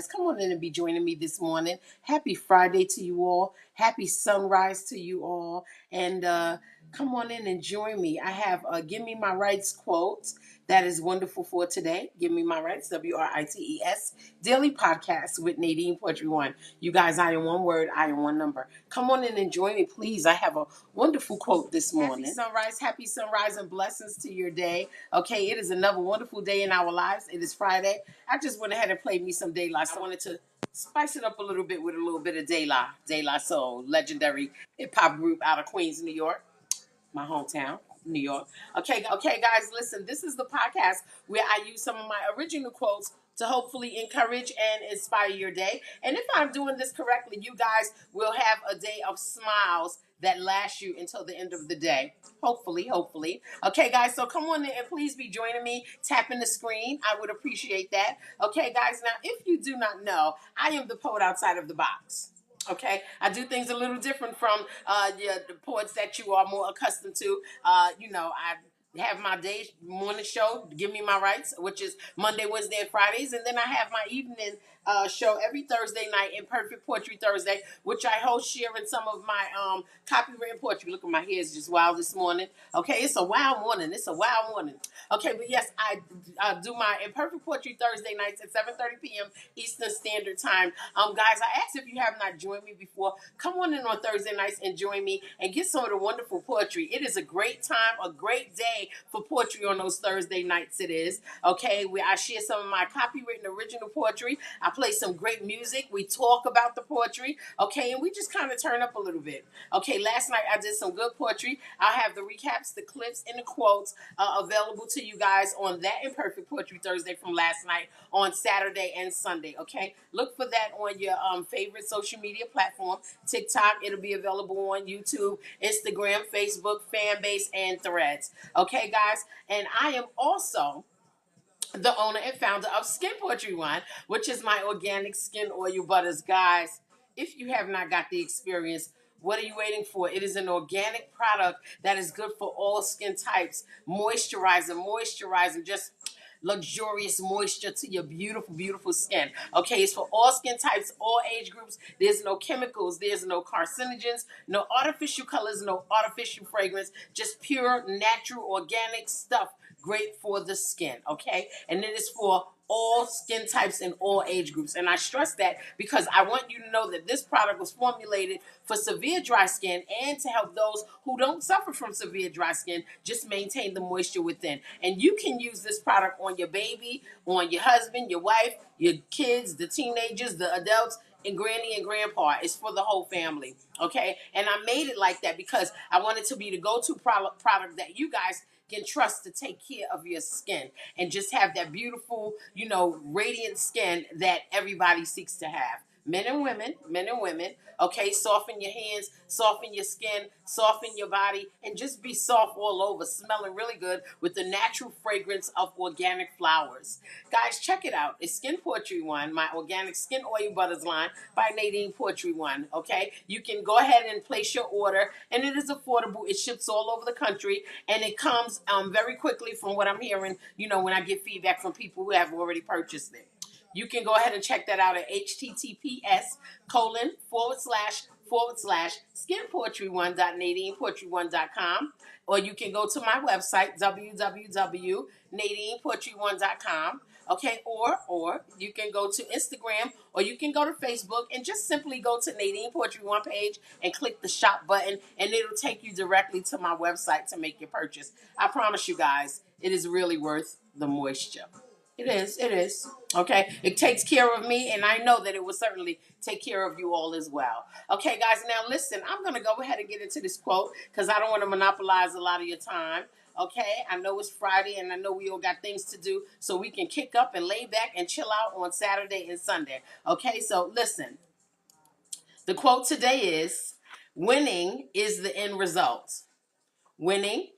Come on in and be joining me this morning. Happy Friday to you all. Happy sunrise to you all. And come on in and join me. I have Give Me My Rights quote that is wonderful for today. Give Me My Rights, WRITES, daily podcast with Nadine Poetry One. You guys, I am one word, I am one number. Come on in and join me, please. I have a wonderful quote this morning. Happy sunrise, and blessings to your day. Okay, it is another wonderful day in our lives. It is Friday. I just went ahead and played me some De La Soul. I wanted to spice it up a little bit with a little bit of De La Soul, legendary hip hop group out of Queens, New York, my hometown, New York. Okay, guys, listen. This is the podcast where I use some of my original quotes to hopefully encourage and inspire your day. And if I'm doing this correctly, you guys will have a day of smiles that last you until the end of the day. Hopefully. Okay, guys, so come on in and please be joining me, tapping the screen. I would appreciate that. Okay, guys, now if you do not know, I am the poet outside of the box. Okay, I do things a little different from the poets that you are more accustomed to. I have my day morning show, Give Me My Rights, which is Monday, Wednesday, and Fridays, and then I have my evening show every Thursday night, Imperfect Poetry Thursday, which I host, sharing some of my copywritten poetry. Look at my hair is just wild this morning. Okay, it's a wild morning. Okay, but yes, I do my Imperfect Poetry Thursday nights at 7:30 p.m. Eastern Standard Time. Guys, I asked if you have not joined me before, come on in on Thursday nights and join me and get some of the wonderful poetry. It is a great time, a great day for poetry on those Thursday nights. It is okay. Where I share some of my copywritten original poetry. I play some great music. We talk about the poetry. Okay, and we just kind of turn up a little bit. Okay, last night I did some good poetry. I'll have the recaps, the clips, and the quotes available to you guys on that Imperfect Poetry Thursday from last night on Saturday and Sunday. Okay, look for that on your favorite social media platform. TikTok, it'll be available on YouTube, Instagram, Facebook, Fanbase, and Threads. Okay, guys, and I am also the owner and founder of Skin Poetry One, which is my organic skin oil butters. Guys, if you have not got the experience, what are you waiting for? It is an organic product that is good for all skin types. Moisturizing, just luxurious moisture to your beautiful skin. Okay, it's for all skin types, all age groups. There's no chemicals, there's no carcinogens, no artificial colors, no artificial fragrance, just pure, natural, organic stuff, great for the skin. Okay, and it is for all skin types and all age groups. And I stress that because I want you to know that this product was formulated for severe dry skin and to help those who don't suffer from severe dry skin just maintain the moisture within. And you can use this product on your baby, on your husband, your wife, your kids, the teenagers, the adults, and granny and grandpa. It's for the whole family. Okay, and I made it like that because I wanted to be the go-to product that you guys can trust to take care of your skin and just have that beautiful, radiant skin that everybody seeks to have. Men and women. Okay, soften your hands, soften your skin, soften your body, and just be soft all over, smelling really good with the natural fragrance of organic flowers. Guys, check it out. It's Skin Poetry One, my organic skin oil butters line by Nadine Poetry One. Okay, you can go ahead and place your order, and it is affordable. It ships all over the country, and it comes very quickly from what I'm hearing. When I get feedback from people who have already purchased it. You can go ahead and check that out at https:// skinpoetry1.nadinepoetry1.com, or you can go to my website www.nadinepoetry1.com. Okay, or you can go to Instagram, or you can go to Facebook and just simply go to Nadine Poetry One page and click the shop button, and it'll take you directly to my website to make your purchase. I promise you guys, it is really worth the moisture. It is. Okay, it takes care of me, and I know that it will certainly take care of you all as well. Okay, guys, now listen, I'm going to go ahead and get into this quote because I don't want to monopolize a lot of your time. Okay, I know it's Friday, and I know we all got things to do, so we can kick up and lay back and chill out on Saturday and Sunday. Okay, so listen, the quote today is, winning is the end result. Winning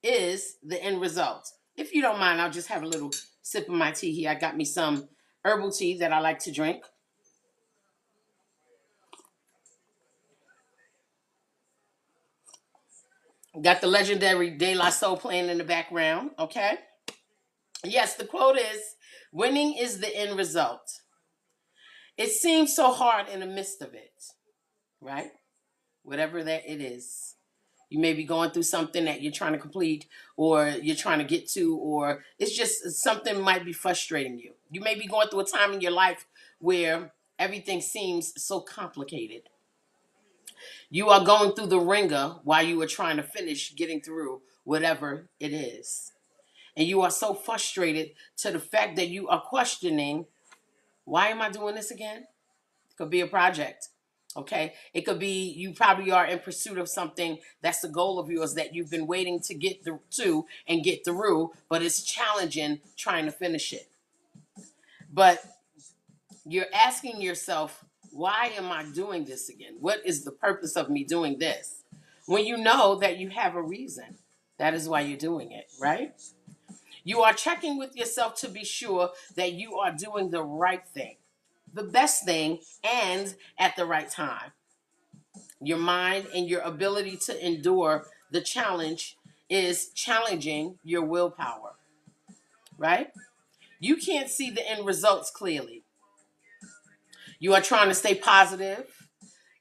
is the end result. If you don't mind, I'll just have a little sip of my tea here. I got me some herbal tea that I like to drink. Got the legendary De La Soul playing in the background. Okay. Yes, the quote is, winning is the end result. It seems so hard in the midst of it, right? Whatever that it is. You may be going through something that you're trying to complete or you're trying to get to, or it's just something might be frustrating you. You may be going through a time in your life where everything seems so complicated. You are going through the ringer while you are trying to finish getting through whatever it is. And you are so frustrated to the fact that you are questioning, why am I doing this again? It could be a project. Okay. It could be you probably are in pursuit of something that's the goal of yours that you've been waiting to get to and get through, but it's challenging trying to finish it. But you're asking yourself, why am I doing this again? What is the purpose of me doing this? When you know that you have a reason, that is why you're doing it, right? You are checking with yourself to be sure that you are doing the right thing, the best thing, and at the right time. Your mind and your ability to endure the challenge is challenging your willpower, right? You can't see the end results clearly. You are trying to stay positive,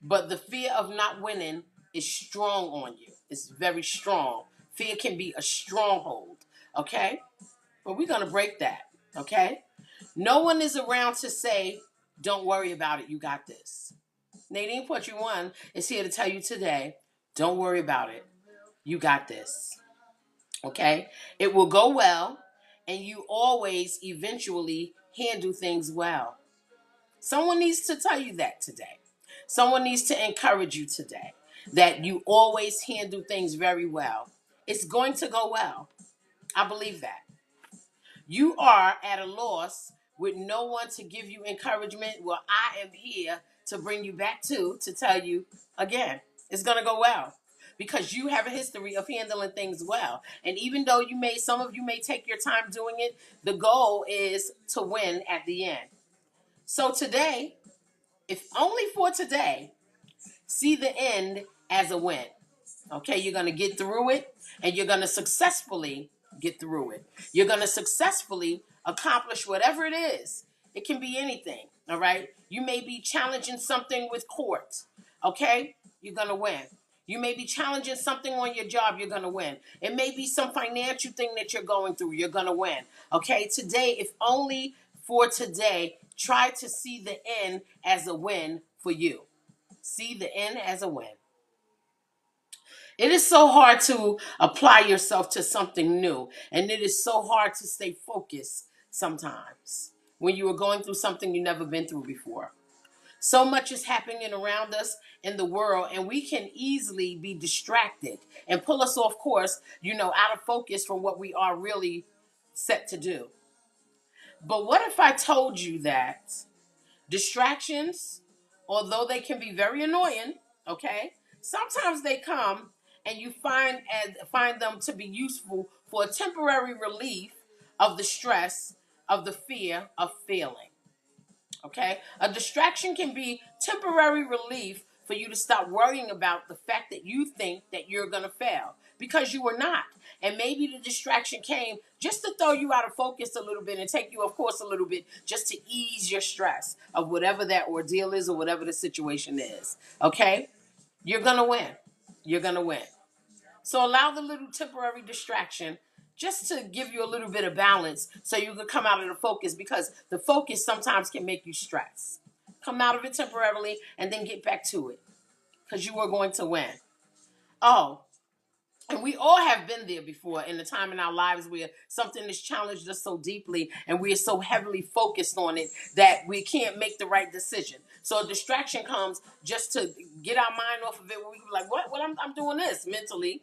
but the fear of not winning is strong on you. It's very strong. Fear can be a stronghold, okay? But we're going to break that, okay? No one is around to say, don't worry about it, you got this. Nadine Poetry One is here to tell you today, don't worry about it, you got this, okay? It will go well, and you always eventually handle things well. Someone needs to tell you that today. Someone needs to encourage you today that you always handle things very well. It's going to go well. I believe that. You are at a loss with no one to give you encouragement. Well, I am here to bring you back to tell you again, it's going to go well because you have a history of handling things well. And even though some of you may take your time doing it, the goal is to win at the end. So today, if only for today, see the end as a win. Okay, you're going to get through it and you're going to successfully get through it. You're going to successfully accomplish whatever it is. It can be anything, all right? You may be challenging something with court, okay? You're going to win. You may be challenging something on your job, you're going to win. It may be some financial thing that you're going through, you're going to win, okay? Today, if only for today, try to see the end as a win for you. See the end as a win. It is so hard to apply yourself to something new, and it is so hard to stay focused sometimes when you are going through something you've never been through before. So much is happening around us in the world, and we can easily be distracted and pull us off course, out of focus from what we are really set to do. But what if I told you that distractions, although they can be very annoying, okay, sometimes they come and you find them to be useful for a temporary relief of the stress of the fear of failing. Okay? A distraction can be temporary relief for you to stop worrying about the fact that you think that you're going to fail because you were not. And maybe the distraction came just to throw you out of focus a little bit and take you, of course, a little bit just to ease your stress of whatever that ordeal is or whatever the situation is. Okay? You're going to win. You're going to win. So allow the little temporary distraction just to give you a little bit of balance so you can come out of the focus, because the focus sometimes can make you stress. Come out of it temporarily and then get back to it because you are going to win. Oh, and we all have been there before in the time in our lives where something has challenged us so deeply and we are so heavily focused on it that we can't make the right decision. So a distraction comes just to get our mind off of it. Where we can be like, what? Well, I'm doing this mentally.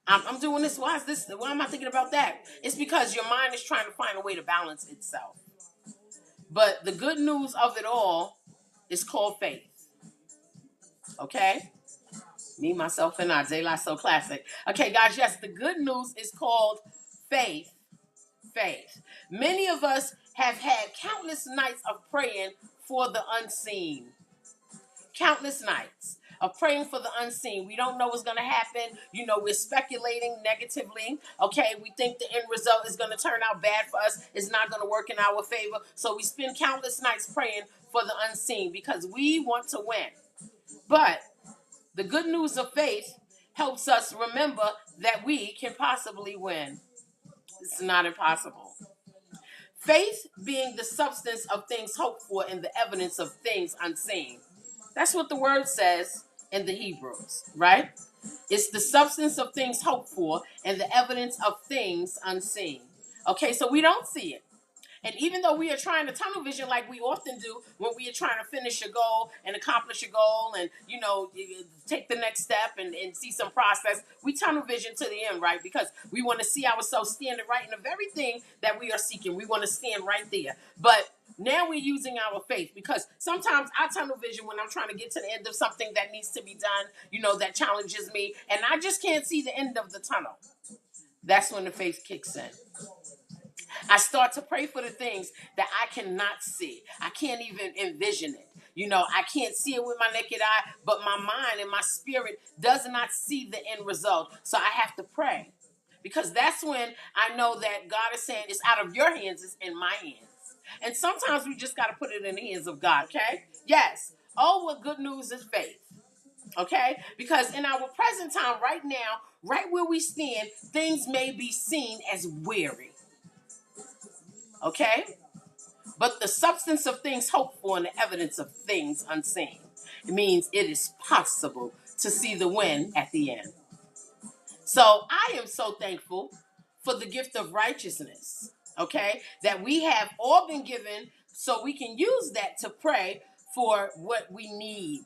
I'm doing this. Why is this? Why am I thinking about that? It's because your mind is trying to find a way to balance itself. But the good news of it all is called faith. Okay? Me, myself, and I. J-Live So Classic. Okay, guys, yes, the good news is called faith. Faith. Many of us have had countless nights of praying for the unseen. Countless nights. of praying for the unseen. We don't know what's going to happen. We're speculating negatively. Okay, we think the end result is going to turn out bad for us. It's not going to work in our favor. So we spend countless nights praying for the unseen because we want to win. But the good news of faith helps us remember that we can possibly win. It's not impossible. Faith being the substance of things hoped for and the evidence of things unseen. That's what the word says in the Hebrews, right? It's the substance of things hoped for and the evidence of things unseen. Okay, so we don't see it. And even though we are trying to tunnel vision like we often do when we are trying to finish a goal and accomplish a goal and, take the next step and see some process, we tunnel vision to the end, right? Because we want to see ourselves standing right in the very thing that we are seeking. We want to stand right there. But now we're using our faith because sometimes I tunnel vision when I'm trying to get to the end of something that needs to be done, that challenges me. And I just can't see the end of the tunnel. That's when the faith kicks in. I start to pray for the things that I cannot see. I can't even envision it. I can't see it with my naked eye, but my mind and my spirit does not see the end result. So I have to pray because that's when I know that God is saying it's out of your hands, it's in my hands. And sometimes we just got to put it in the hands of God, okay? Yes. Oh, what good news is faith. Okay? Because in our present time right now, right where we stand, things may be seen as weary. Okay? But the substance of things hoped for and the evidence of things unseen. It means it is possible to see the win at the end. So I am so thankful for the gift of righteousness, okay, that we have all been given so we can use that to pray for what we need.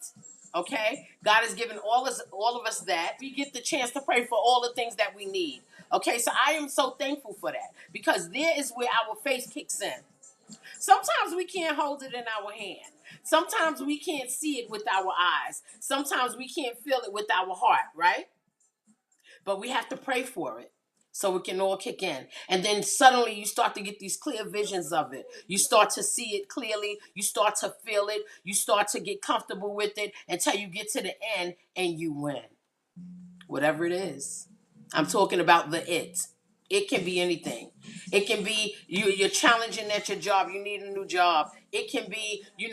Okay, God has given all of us that. We get the chance to pray for all the things that we need. Okay, so I am so thankful for that because there is where our faith kicks in. Sometimes we can't hold it in our hand. Sometimes we can't see it with our eyes. Sometimes we can't feel it with our heart, right? But we have to pray for it so it can all kick in. And then suddenly you start to get these clear visions of it. You start to see it clearly. You start to feel it. You start to get comfortable with it until you get to the end and you win. Whatever it is. I'm talking about the it. It can be anything. It can be you're challenging at your job. You need a new job. It can be, you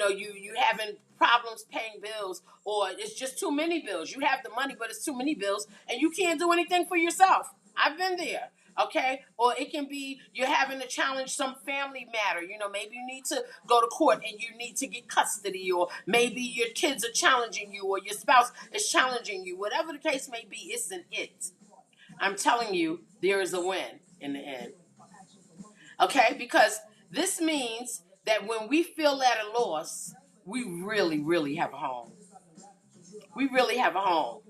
having problems paying bills, or it's just too many bills. You have the money, but it's too many bills, and you can't do anything for yourself. I've been there. Okay? Or it can be you're having to challenge some family matter. Maybe you need to go to court and you need to get custody, or maybe your kids are challenging you, or your spouse is challenging you. Whatever the case may be, it's an it. I'm telling you, there is a win in the end. Okay? Because this means that when we feel at a loss, we really, really have a home. We really have a home.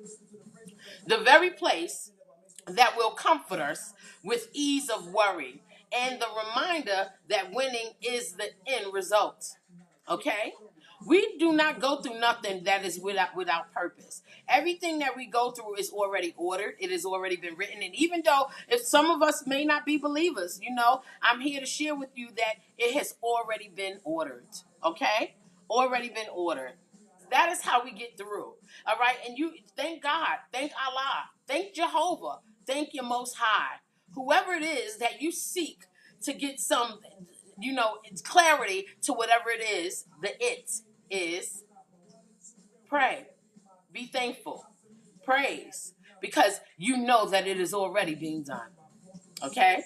The very place that will comfort us with ease of worry and the reminder that winning is the end result. Okay? We do not go through nothing that is without purpose. Everything that we go through is already ordered. It has already been written. And even though if some of us may not be believers, I'm here to share with you that it has already been ordered. Okay? Already been ordered. That is how we get through. All right? And you thank God. Thank Allah. Thank Jehovah. Thank your Most High. Whoever it is that you seek to get some, clarity to whatever it is, it is, pray. Be thankful. Praise. Because you know that it is already being done. Okay?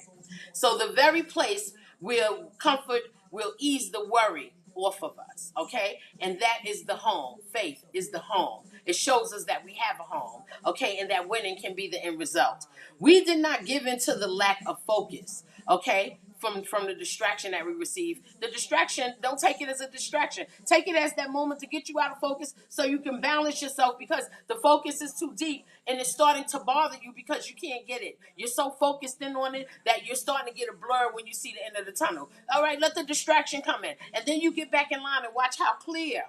So the very place where comfort will ease the worry off of us, okay? And that is the home. Faith is the home. It shows us that we have a home, okay? And that winning can be the end result. We did not give in to the lack of focus, okay? From the distraction that we receive. The distraction, don't take it as a distraction. Take it as that moment to get you out of focus so you can balance yourself because the focus is too deep and it's starting to bother you because you can't get it. You're so focused in on it that you're starting to get a blur when you see the end of the tunnel. All right, let the distraction come in. And then you get back in line and watch how clear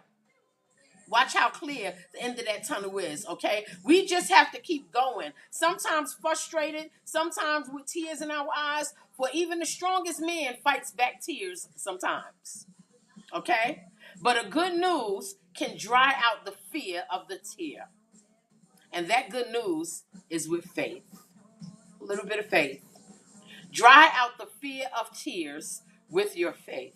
the end of that tunnel is, okay? We just have to keep going. Sometimes frustrated, sometimes with tears in our eyes, for even the strongest man fights back tears sometimes, okay? But a good news can dry out the fear of the tear. And that good news is with faith. A little bit of faith. Dry out the fear of tears with your faith.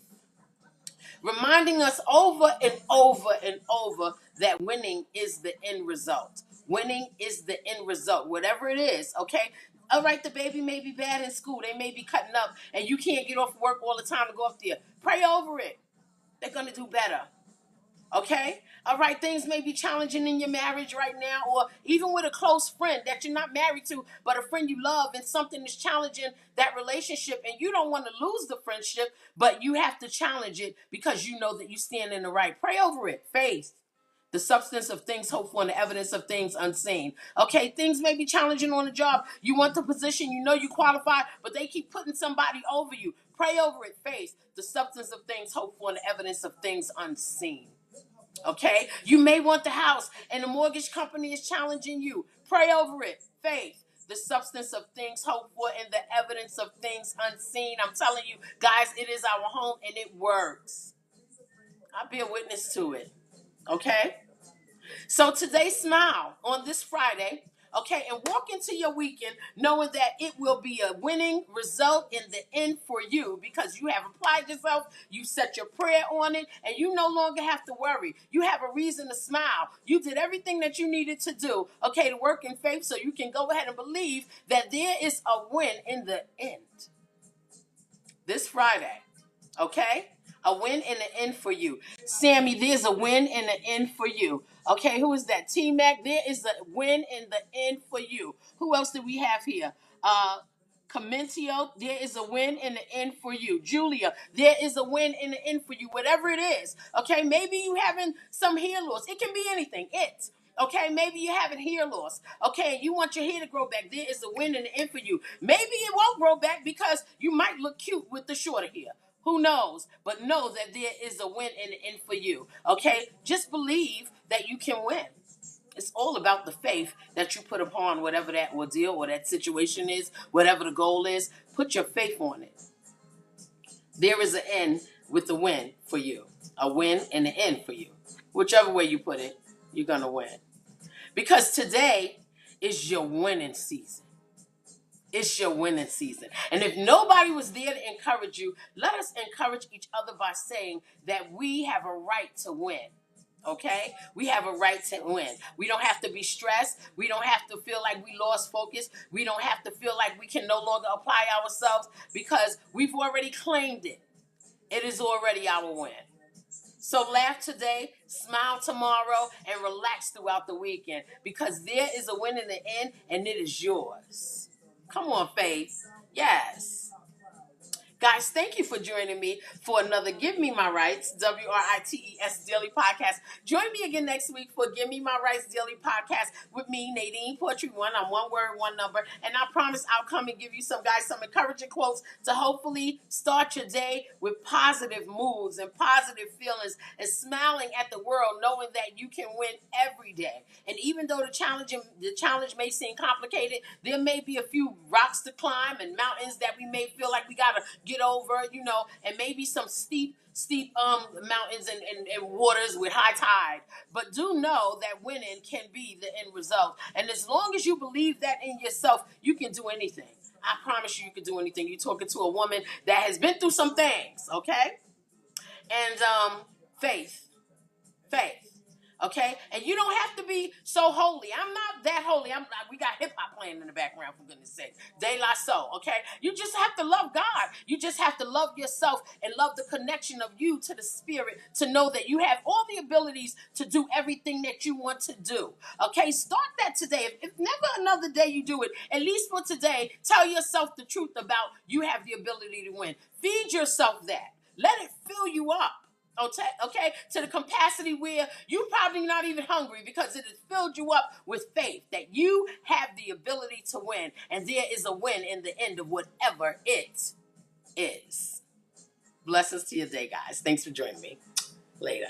Reminding us over and over and over that winning is the end result. Winning is the end result, whatever it is, okay? All right, the baby may be bad in school. They may be cutting up, and you can't get off work all the time to go up there. Pray over it. They're going to do better. Okay? All right, things may be challenging in your marriage right now, or even with a close friend that you're not married to, but a friend you love, and something is challenging that relationship, and you don't want to lose the friendship, but you have to challenge it because you know that you stand in the right. Pray over it. Faith. The substance of things hoped for and the evidence of things unseen. Okay, things may be challenging on the job. You want the position, you know you qualify, but they keep putting somebody over you. Pray over it. Faith. The substance of things hoped for and the evidence of things unseen. Okay, you may want the house and the mortgage company is challenging you. Pray over it. Faith, the substance of things hoped for and the evidence of things unseen. I'm telling you, guys, it is our home and it works. I'll be a witness to it. Okay, so today, smile on this Friday. Okay, and walk into your weekend knowing that it will be a winning result in the end for you because you have applied yourself, you set your prayer on it, and you no longer have to worry. You have a reason to smile. You did everything that you needed to do, okay, to work in faith so you can go ahead and believe that there is a win in the end. This Friday, okay? A win in the end for you. Sammy, there's a win in the end for you. Okay, who is that? T-Mac, there is a win in the end for you. Who else do we have here? Commentio, there is a win in the end for you. Julia, there is a win in the end for you. Whatever it is. Okay, maybe you having some hair loss. It can be anything. Okay, maybe you having hair loss. Okay, you want your hair to grow back. There is a win in the end for you. Maybe it won't grow back because you might look cute with the shorter hair. Who knows? But know that there is a win in the end for you. Okay? Just believe that you can win. It's all about the faith that you put upon whatever that ordeal or that situation is, whatever the goal is. Put your faith on it. There is an end with the win for you. A win and an end for you. Whichever way you put it, you're going to win. Because today is your winning season. It's your winning season. And if nobody was there to encourage you, let us encourage each other by saying that we have a right to win. Okay? We have a right to win. We don't have to be stressed. We don't have to feel like we lost focus. We don't have to feel like we can no longer apply ourselves because we've already claimed it. It is already our win. So laugh today, smile tomorrow, and relax throughout the weekend because there is a win in the end and it is yours. Come on, Faith. Yes. Guys, thank you for joining me for another Give Me My Rights, WRITES Daily Podcast. Join me again next week for Give Me My Rights Daily Podcast with me, Nadine Poetry One. I'm one word, one number. And I promise I'll come and give you some encouraging quotes to hopefully start your day with positive moods and positive feelings and smiling at the world, knowing that you can win every day. And even though the challenge may seem complicated, there may be a few rocks to climb and mountains that we may feel like we gotta get over, and maybe some steep mountains and waters with high tide. But do know that winning can be the end result. And as long as you believe that in yourself, you can do anything. I promise you can do anything. You're talking to a woman that has been through some things, okay? And faith. Okay, and you don't have to be so holy. I'm not that holy. We got hip hop playing in the background, for goodness sake. De La Soul. Okay, you just have to love God. You just have to love yourself and love the connection of you to the Spirit to know that you have all the abilities to do everything that you want to do. Okay, start that today. If never another day you do it, at least for today, tell yourself the truth about you have the ability to win. Feed yourself that. Let it fill you up. Okay, to the capacity where you're probably not even hungry because it has filled you up with faith that you have the ability to win, and there is a win in the end of whatever it is. Blessings to your day, guys. Thanks for joining me. Later.